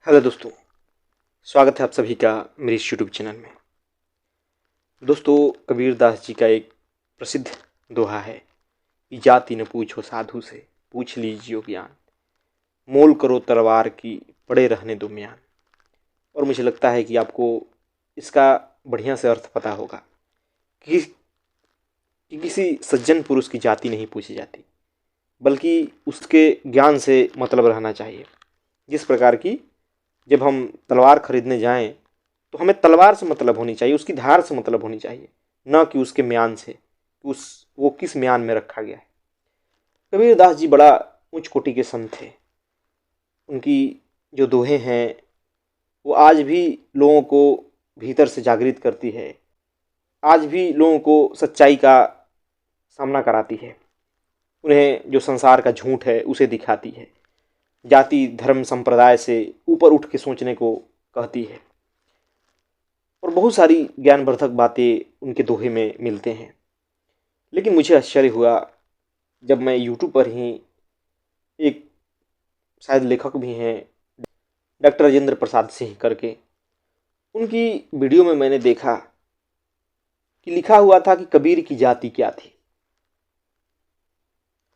Hello दोस्तों, स्वागत है आप सभी का मेरे इस यूट्यूब चैनल में। दोस्तों, कबीर दास जी का एक प्रसिद्ध दोहा है कि जाति न पूछो साधु से, पूछ लीजियो ज्ञान, मोल करो तलवार की, पड़े रहने दो म्यान। और मुझे लगता है कि आपको इसका बढ़िया से अर्थ पता होगा कि किसी सज्जन पुरुष की जाति नहीं पूछी जाती, बल्कि उसके ज्ञान से मतलब रहना चाहिए। जिस प्रकार की जब हम तलवार खरीदने जाएं तो हमें तलवार से मतलब होनी चाहिए, उसकी धार से मतलब होनी चाहिए, न कि उसके म्यान से, वो किस म्यान में रखा गया है। कबीर दास जी बड़ा उच्च कोटि के संत थे। उनकी जो दोहें हैं वो आज भी लोगों को भीतर से जागृत करती है, आज भी लोगों को सच्चाई का सामना कराती है, उन्हें जो संसार का झूठ है उसे दिखाती है, जाति धर्म संप्रदाय से ऊपर उठ के सोचने को कहती है। और बहुत सारी ज्ञानवर्धक बातें उनके दोहे में मिलते हैं। लेकिन मुझे आश्चर्य हुआ जब मैं यूट्यूब पर ही एक शायद लेखक भी हैं, डॉक्टर राजेंद्र प्रसाद सिंह करके, उनकी वीडियो में मैंने देखा कि लिखा हुआ था कि कबीर की जाति क्या थी।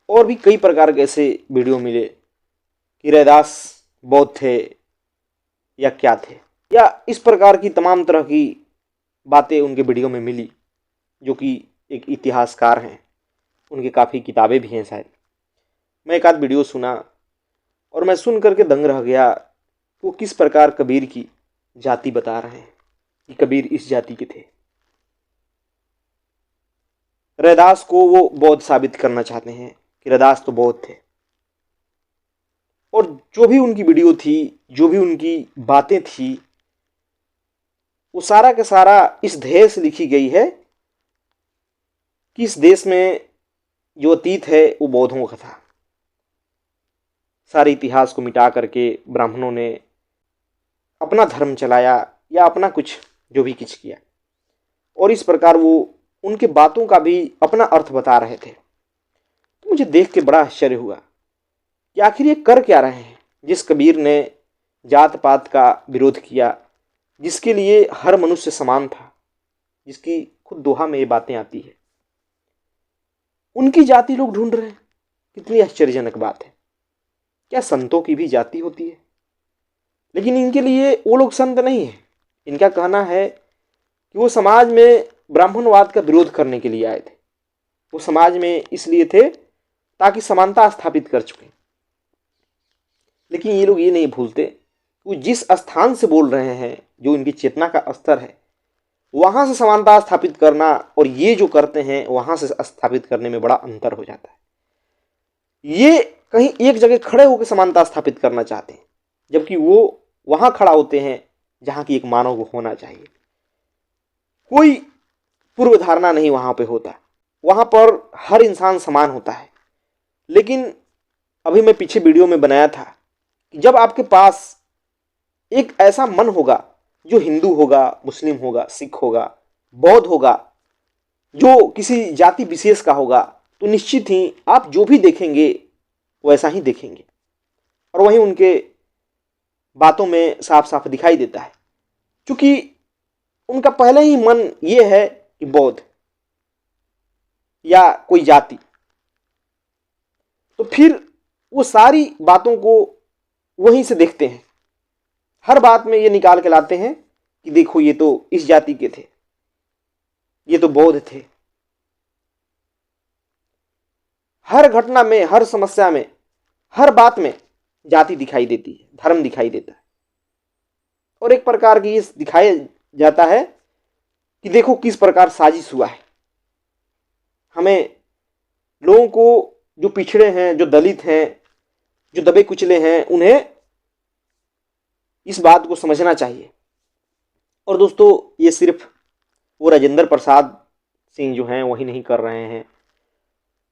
और भी कई प्रकार के ऐसे वीडियो मिले कि रैदास बौद्ध थे या क्या थे, या इस प्रकार की तमाम तरह की बातें उनके वीडियो में मिली, जो कि एक इतिहासकार हैं, उनकी काफ़ी किताबें भी हैं शायद। मैं एक आध वीडियो सुना और मैं सुन करके दंग रह गया। वो किस प्रकार कबीर की जाति बता रहे हैं कि कबीर इस जाति के थे। रैदास को वो बौद्ध साबित करना चाहते हैं कि रैदास तो बौद्ध थे। और जो भी उनकी वीडियो थी, जो भी उनकी बातें थी, वो सारा का सारा इस ध्येय से लिखी गई है कि इस देश में जो अतीत है वो बौद्धों का था। सारे इतिहास को मिटा करके ब्राह्मणों ने अपना धर्म चलाया या अपना कुछ जो भी कुछ किया, और इस प्रकार वो उनके बातों का भी अपना अर्थ बता रहे थे। तो मुझे देख के बड़ा आश्चर्य हुआ कि आखिर ये कर क्या रहे हैं। जिस कबीर ने जात पात का विरोध किया, जिसके लिए हर मनुष्य समान था, जिसकी खुद दोहा में ये बातें आती है, उनकी जाति लोग ढूंढ रहे हैं। कितनी आश्चर्यजनक बात है। क्या संतों की भी जाति होती है? लेकिन इनके लिए वो लोग संत नहीं है। इनका कहना है कि वो समाज में ब्राह्मणवाद का विरोध करने के लिए आए थे। वो समाज में इसलिए थे ताकि समानता स्थापित कर चुके। लेकिन ये लोग ये नहीं भूलते वो जिस स्थान से बोल रहे हैं, जो इनकी चेतना का स्तर है, वहां से समानता स्थापित करना और ये जो करते हैं वहां से स्थापित करने में बड़ा अंतर हो जाता है। ये कहीं एक जगह खड़े होकर समानता स्थापित करना चाहते हैं, जबकि वो वहां खड़ा होते हैं जहां की एक मानव होना चाहिए। कोई पूर्व धारणा नहीं वहां पे होता, वहां पर हर इंसान समान होता है। लेकिन अभी मैं पीछे वीडियो में बनाया था कि जब आपके पास एक ऐसा मन होगा जो हिंदू होगा, मुस्लिम होगा, सिख होगा, बौद्ध होगा, जो किसी जाति विशेष का होगा, तो निश्चित ही आप जो भी देखेंगे वैसा ही देखेंगे। और वहीं उनके बातों में साफ साफ दिखाई देता है, क्योंकि उनका पहले ही मन ये है कि बौद्ध या कोई जाति, तो फिर वो सारी बातों को वहीं से देखते हैं। हर बात में ये निकाल के लाते हैं कि देखो ये तो इस जाति के थे, ये तो बौद्ध थे। हर घटना में, हर समस्या में, हर बात में जाति दिखाई देती है, धर्म दिखाई देता है। और एक प्रकार की ये दिखाया जाता है कि देखो किस प्रकार साजिश हुआ है। हमें लोगों को, जो पिछड़े हैं, जो दलित हैं, जो दबे कुचले हैं, उन्हें इस बात को समझना चाहिए। और दोस्तों, ये सिर्फ वो राजेंद्र प्रसाद सिंह जो हैं वही नहीं कर रहे हैं,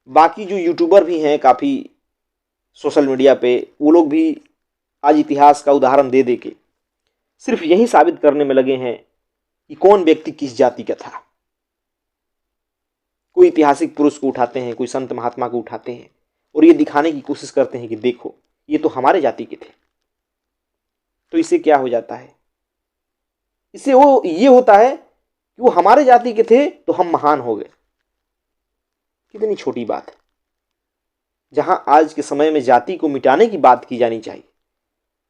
बाकी जो यूट्यूबर भी हैं काफ़ी सोशल मीडिया पे, वो लोग भी आज इतिहास का उदाहरण दे दे के सिर्फ यही साबित करने में लगे हैं कि कौन व्यक्ति किस जाति का था। कोई ऐतिहासिक पुरुष को उठाते हैं, कोई संत महात्मा को उठाते हैं और ये दिखाने की कोशिश करते हैं कि देखो ये तो हमारे जाति के थे। तो इससे क्या हो जाता है? इससे वो ये होता है कि वो हमारे जाति के थे तो हम महान हो गए। कितनी छोटी बात है। जहां आज के समय में जाति को मिटाने की बात की जानी चाहिए,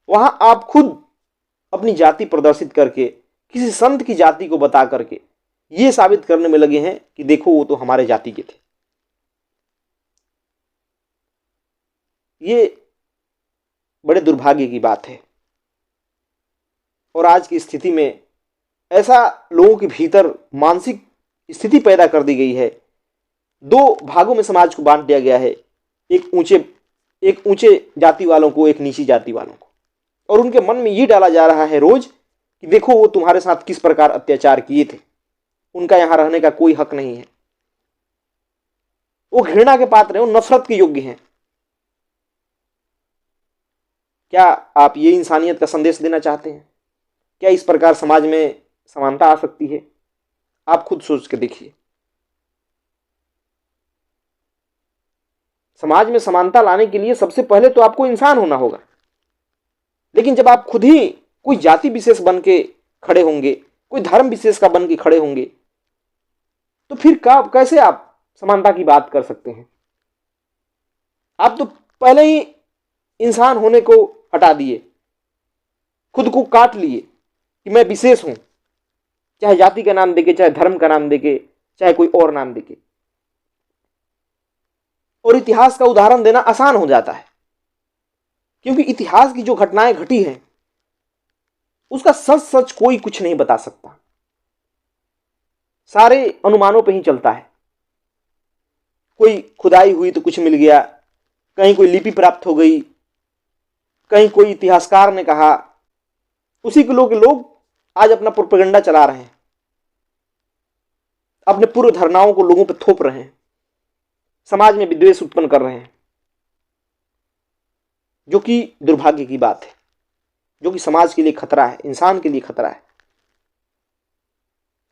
वहां आप खुद अपनी जाति प्रदर्शित करके किसी संत की जाति को बता करके ये साबित करने में लगे हैं कि देखो वो तो हमारे जाति के थे। ये बड़े दुर्भाग्य की बात है। और आज की स्थिति में ऐसा लोगों के भीतर मानसिक स्थिति पैदा कर दी गई है, दो भागों में समाज को बांट दिया गया है, एक ऊंचे जाति वालों को, एक नीची जाति वालों को। और उनके मन में ये डाला जा रहा है रोज कि देखो वो तुम्हारे साथ किस प्रकार अत्याचार किए थे, उनका यहां रहने का कोई हक नहीं है, वो घृणा के पात्र हैं, वो नफरत के योग्य हैं। क्या आप ये इंसानियत का संदेश देना चाहते हैं? क्या इस प्रकार समाज में समानता आ सकती है? आप खुद सोच के देखिए। समाज में समानता लाने के लिए सबसे पहले तो आपको इंसान होना होगा। लेकिन जब आप खुद ही कोई जाति विशेष बन के खड़े होंगे, कोई धर्म विशेष का बन के खड़े होंगे, तो फिर कैसे आप समानता की बात कर सकते हैं? आप तो पहले ही इंसान होने को हटा दिए, खुद को काट लिए कि मैं विशेष हूं, चाहे जाति का नाम देके, चाहे धर्म का नाम देके, चाहे कोई और नाम देके। और इतिहास का उदाहरण देना आसान हो जाता है, क्योंकि इतिहास की जो घटनाएं घटी हैं उसका सच सच कोई कुछ नहीं बता सकता। सारे अनुमानों पे ही चलता है। कोई खुदाई हुई तो कुछ मिल गया, कहीं कोई लिपि प्राप्त हो गई, कहीं कोई इतिहासकार ने कहा, उसी के लोग आज अपना प्रोपेगेंडा चला रहे हैं, अपने पूर्व धारणाओं को लोगों पर थोप रहे हैं, समाज में विद्वेष उत्पन्न कर रहे हैं, जो कि दुर्भाग्य की बात है, जो कि समाज के लिए खतरा है, इंसान के लिए खतरा है।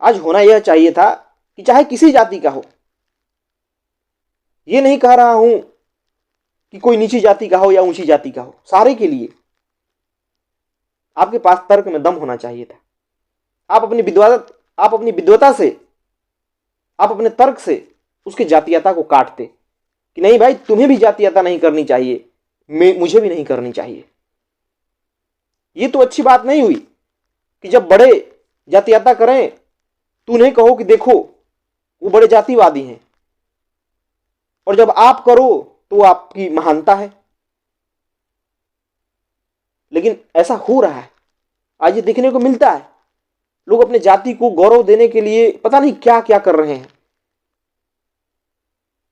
आज होना यह चाहिए था कि चाहे किसी जाति का हो, यह नहीं कह रहा हूं कि कोई नीची जाति का हो या ऊंची जाति का हो, सारे के लिए आपके पास तर्क में दम होना चाहिए था। आप अपनी विद्वता से, आप अपने तर्क से उसकी जातीयता को काटते कि नहीं भाई, तुम्हें भी जातीयता नहीं करनी चाहिए, मुझे भी नहीं करनी चाहिए। ये तो अच्छी बात नहीं हुई कि जब बड़े जातीयता करें तो उन्हें कहो कि देखो वो बड़े जातिवादी हैं, और जब आप करो तो आपकी महानता है। लेकिन ऐसा हो रहा है, आज ये देखने को मिलता है। लोग अपने जाति को गौरव देने के लिए पता नहीं क्या क्या कर रहे हैं,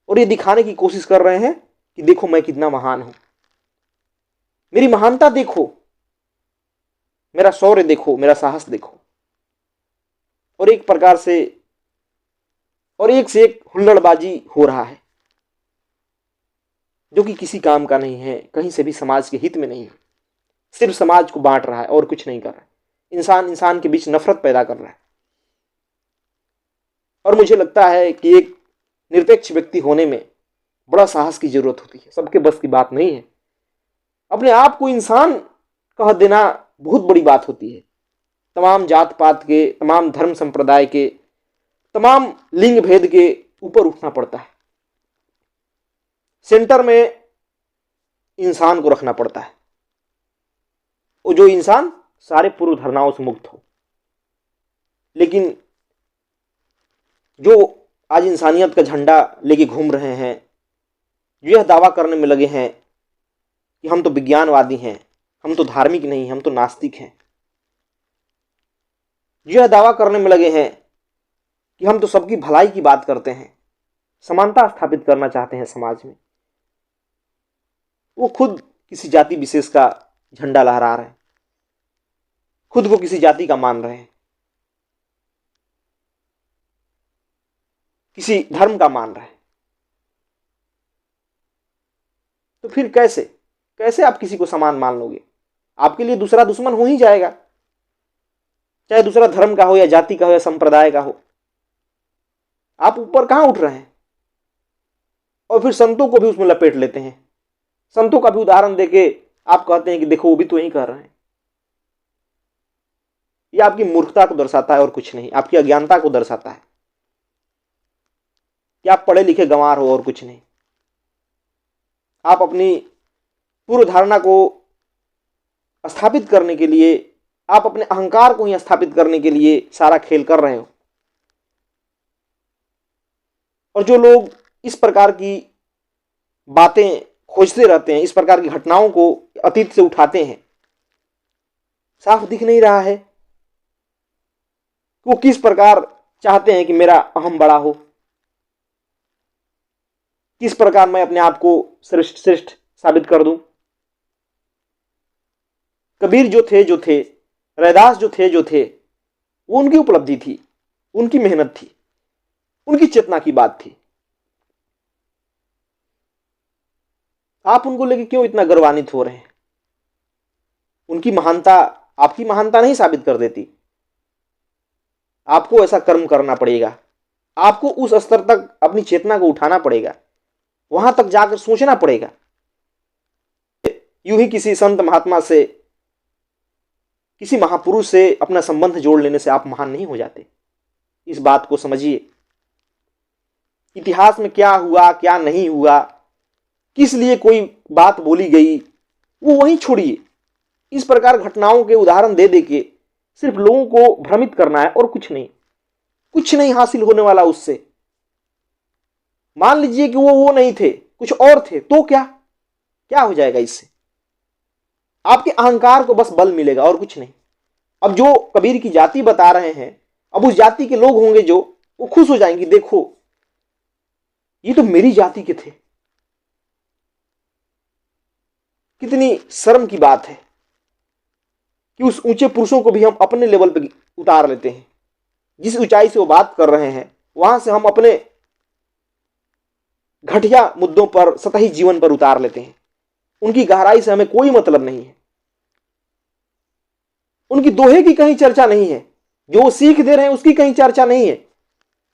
और ये दिखाने की कोशिश कर रहे हैं कि देखो मैं कितना महान हूं, मेरी महानता देखो, मेरा शौर्य देखो, मेरा साहस देखो। और एक प्रकार से और एक से एक हुल्लड़बाजी हो रहा है, जो कि किसी काम का नहीं है, कहीं से भी समाज के हित में नहीं है, सिर्फ समाज को बांट रहा है और कुछ नहीं कर रहा है। इंसान के बीच नफरत पैदा कर रहा है। और मुझे लगता है कि एक निरपेक्ष व्यक्ति होने में बड़ा साहस की जरूरत होती है, सबके बस की बात नहीं है। अपने आप को इंसान कह देना बहुत बड़ी बात होती है। तमाम जात पात के, तमाम धर्म संप्रदाय के, तमाम लिंग भेद के ऊपर उठना पड़ता है। सेंटर में इंसान को रखना पड़ता है, और जो इंसान सारे पूर्व धारणाओं से मुक्त हो। लेकिन जो आज इंसानियत का झंडा लेके घूम रहे हैं, जो यह दावा करने में लगे हैं कि हम तो विज्ञानवादी हैं, हम तो धार्मिक नहीं, हम तो नास्तिक हैं, जो यह दावा करने में लगे हैं कि हम तो सबकी भलाई की बात करते हैं, समानता स्थापित करना चाहते हैं समाज में, वो खुद किसी जाति विशेष का झंडा लहरा रहे हैं, खुद को किसी जाति का मान रहे हैं, किसी धर्म का मान रहे हैं। तो फिर कैसे आप किसी को समान मान लोगे? आपके लिए दूसरा दुश्मन हो ही जाएगा, चाहे दूसरा धर्म का हो या जाति का हो या संप्रदाय का हो। आप ऊपर कहां उठ रहे हैं? और फिर संतों को भी उसमें लपेट लेते हैं। संतों का भी उदाहरण देके आप कहते हैं कि देखो वो भी तो यही कर रहे हैं। ये आपकी मूर्खता को दर्शाता है और कुछ नहीं, आपकी अज्ञानता को दर्शाता है कि आप पढ़े लिखे गंवार हो और कुछ नहीं। आप अपनी पूर्व धारणा को स्थापित करने के लिए, आप अपने अहंकार को ही स्थापित करने के लिए सारा खेल कर रहे हो। और जो लोग इस प्रकार की बातें खोजते रहते हैं, इस प्रकार की घटनाओं को अतीत से उठाते हैं, साफ दिख नहीं रहा है वो किस प्रकार चाहते हैं कि मेरा अहम बड़ा हो, किस प्रकार मैं अपने आप को श्रेष्ठ श्रेष्ठ साबित कर दूं। कबीर जो थे, रैदास जो थे, वो उनकी उपलब्धि थी, उनकी मेहनत थी, उनकी चेतना की बात थी। आप उनको लेके क्यों इतना गर्वान्वित हो रहे हैं? उनकी महानता आपकी महानता नहीं साबित कर देती। आपको ऐसा कर्म करना पड़ेगा, आपको उस स्तर तक अपनी चेतना को उठाना पड़ेगा, वहां तक जाकर सोचना पड़ेगा। यूं ही किसी संत महात्मा से, किसी महापुरुष से अपना संबंध जोड़ लेने से आप महान नहीं हो जाते। इस बात को समझिए। इतिहास में क्या हुआ क्या नहीं हुआ, किस लिए कोई बात बोली गई, वो वहीं छोड़िए। इस प्रकार घटनाओं के उदाहरण दे के सिर्फ लोगों को भ्रमित करना है और कुछ नहीं। कुछ नहीं हासिल होने वाला उससे। मान लीजिए कि वो नहीं थे, कुछ और थे, तो क्या हो जाएगा इससे? आपके अहंकार को बस बल मिलेगा और कुछ नहीं। अब जो कबीर की जाति बता रहे हैं, अब उस जाति के लोग होंगे जो वो खुश हो जाएंगे, देखो ये तो मेरी जाति के थे। कितनी शर्म की बात है कि उस ऊंचे पुरुषों को भी हम अपने लेवल पे उतार लेते हैं। जिस ऊंचाई से वो बात कर रहे हैं वहां से हम अपने घटिया मुद्दों पर, सतही जीवन पर उतार लेते हैं। उनकी गहराई से हमें कोई मतलब नहीं है। उनकी दोहे की कहीं चर्चा नहीं है, जो वो सीख दे रहे हैं उसकी कहीं चर्चा नहीं है।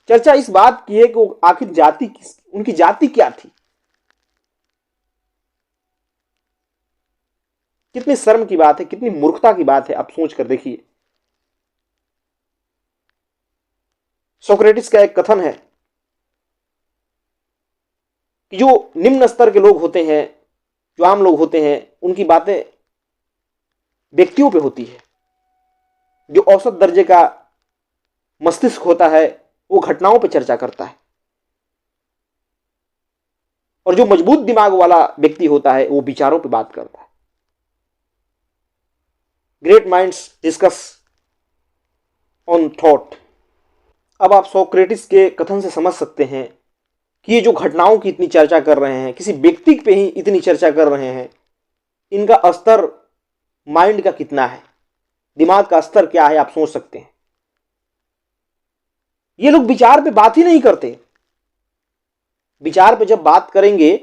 चर्चा इस बात की है कि वो आखिर जाति, उनकी जाति क्या थी। कितनी शर्म की बात है, कितनी मूर्खता की बात है, आप सोच कर देखिए। सोक्रेटिस का एक कथन है कि जो निम्न स्तर के लोग होते हैं, जो आम लोग होते हैं, उनकी बातें व्यक्तियों पे होती है। जो औसत दर्जे का मस्तिष्क होता है वो घटनाओं पे चर्चा करता है, और जो मजबूत दिमाग वाला व्यक्ति होता है वो विचारों पे बात करता है। Great minds discuss on thought. अब आप सोक्रेटिस के कथन से समझ सकते हैं कि ये जो घटनाओं की इतनी चर्चा कर रहे हैं, किसी व्यक्ति पे ही इतनी चर्चा कर रहे हैं, इनका स्तर माइंड का कितना है, दिमाग का स्तर क्या है, आप सोच सकते हैं। ये लोग विचार पे बात ही नहीं करते। विचार पे जब बात करेंगे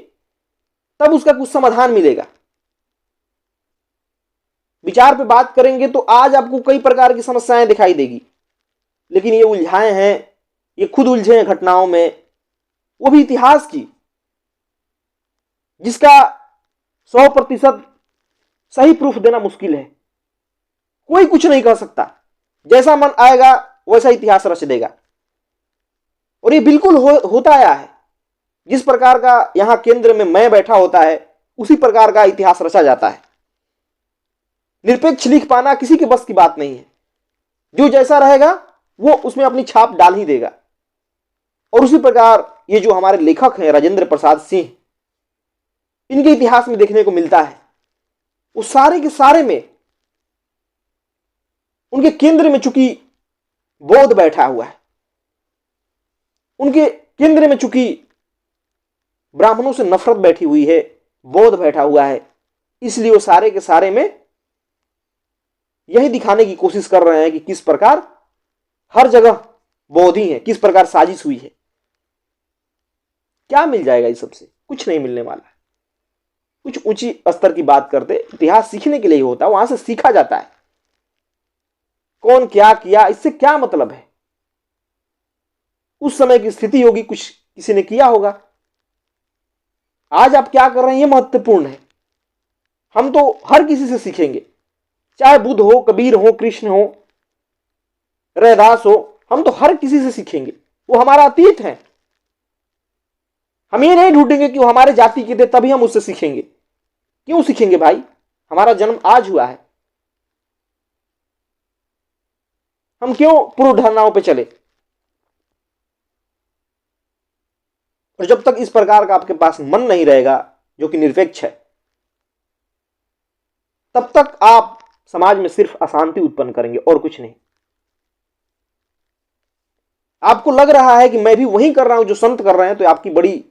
तब उसका कुछ समाधान मिलेगा। विचार पे बात करेंगे तो आज आपको कई प्रकार की समस्याएं दिखाई देगी, लेकिन ये उलझाए हैं, ये खुद उलझे हैं घटनाओं में, वो भी इतिहास की, जिसका 100% सही प्रूफ देना मुश्किल है। कोई कुछ नहीं कह सकता, जैसा मन आएगा वैसा इतिहास रच देगा। और ये बिल्कुल होता आया है। जिस प्रकार का यहां केंद्र में मैं बैठा होता है उसी प्रकार का इतिहास रचा जाता है। निरपेक्ष लिख पाना किसी के बस की बात नहीं है। जो जैसा रहेगा वो उसमें अपनी छाप डाल ही देगा। और उसी प्रकार ये जो हमारे लेखक हैं राजेंद्र प्रसाद सिंह, इनके इतिहास में देखने को मिलता है। वो सारे के सारे में उनके केंद्र में चूंकि बोध बैठा हुआ है, उनके केंद्र में चूंकि ब्राह्मणों से नफरत बैठी हुई है, बोध बैठा हुआ है, इसलिए वो सारे के सारे में यही दिखाने की कोशिश कर रहे हैं कि किस प्रकार हर जगह बोध ही है, किस प्रकार साजिश हुई है। क्या मिल जाएगा इस सबसे? कुछ नहीं मिलने वाला है। कुछ ऊंची स्तर की बात करते, इतिहास सीखने के लिए ही होता है, वहां से सीखा जाता है। कौन क्या किया इससे क्या मतलब है? उस समय की स्थिति होगी, कुछ किसी ने किया होगा। आज आप क्या कर रहे हैं ये महत्वपूर्ण है। हम तो हर किसी से सीखेंगे, चाहे बुद्ध हो, कबीर हो, कृष्ण हो, रैदास हो, हम तो हर किसी से सीखेंगे, वो हमारा अतीत है। हम ये नहीं ढूंढेंगे कि वो हमारे जाति के थे तभी हम उससे सीखेंगे। क्यों सीखेंगे भाई? हमारा जन्म आज हुआ है, हम क्यों पूर्व धारणाओं पे चले? और जब तक इस प्रकार का आपके पास मन नहीं रहेगा जो कि निरपेक्ष है, तब तक आप समाज में सिर्फ अशांति उत्पन्न करेंगे और कुछ नहीं। आपको लग रहा है कि मैं भी वही कर रहा हूं जो संत कर रहे हैं, तो आपकी बड़ी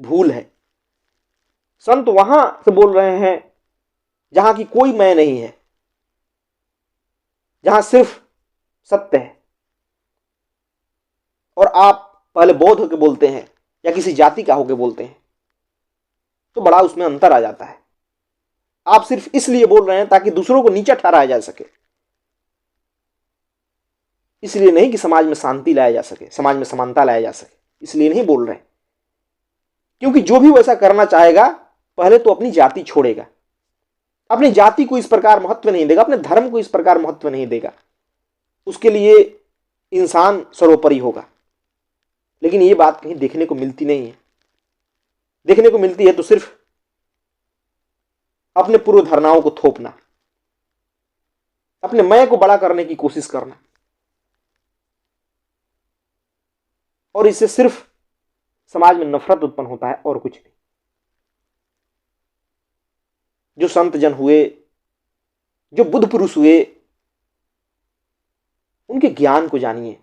भूल है। संत वहां से बोल रहे हैं जहां की कोई मैं नहीं है, जहां सिर्फ सत्य है। और आप पहले बौद्ध होकर बोलते हैं या किसी जाति का होकर बोलते हैं, तो बड़ा उसमें अंतर आ जाता है। आप सिर्फ इसलिए बोल रहे हैं ताकि दूसरों को नीचा ठहराया जा सके, इसलिए नहीं कि समाज में शांति लाया जा सके, समाज में समानता लाया जा सके, इसलिए नहीं बोल रहे। क्योंकि जो भी वैसा करना चाहेगा पहले तो अपनी जाति छोड़ेगा, अपनी जाति को इस प्रकार महत्व नहीं देगा, अपने धर्म को इस प्रकार महत्व नहीं देगा। उसके लिए इंसान सर्वोपरि होगा। लेकिन ये बात कहीं देखने को मिलती नहीं है। देखने को मिलती है तो सिर्फ अपने पूर्व धारणाओं को थोपना, अपने मैं को बड़ा करने की कोशिश करना, और इससे सिर्फ समाज में नफरत उत्पन्न होता है और कुछ नहीं। जो संत जन हुए, जो बुद्ध पुरुष हुए, उनके ज्ञान को जानिए,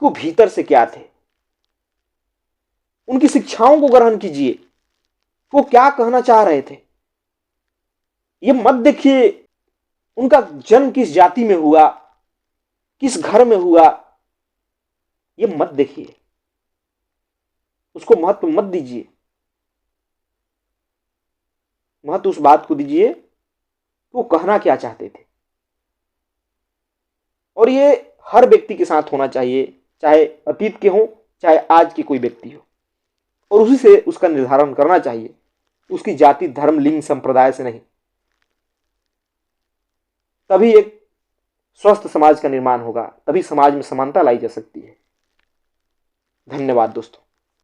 वो भीतर से क्या थे, उनकी शिक्षाओं को ग्रहण कीजिए, वो क्या कहना चाह रहे थे। ये मत देखिए उनका जन्म किस जाति में हुआ, किस घर में हुआ, ये मत देखिए, उसको महत्व मत दीजिए। महत्व उस बात को दीजिए वो कहना क्या चाहते थे। और ये हर व्यक्ति के साथ होना चाहिए, चाहे अतीत के हों चाहे आज के कोई व्यक्ति हो, और उसी से उसका निर्धारण करना चाहिए, उसकी जाति धर्म लिंग संप्रदाय से नहीं। तभी एक स्वस्थ समाज का निर्माण होगा, तभी समाज में समानता लाई जा सकती है। धन्यवाद दोस्तों।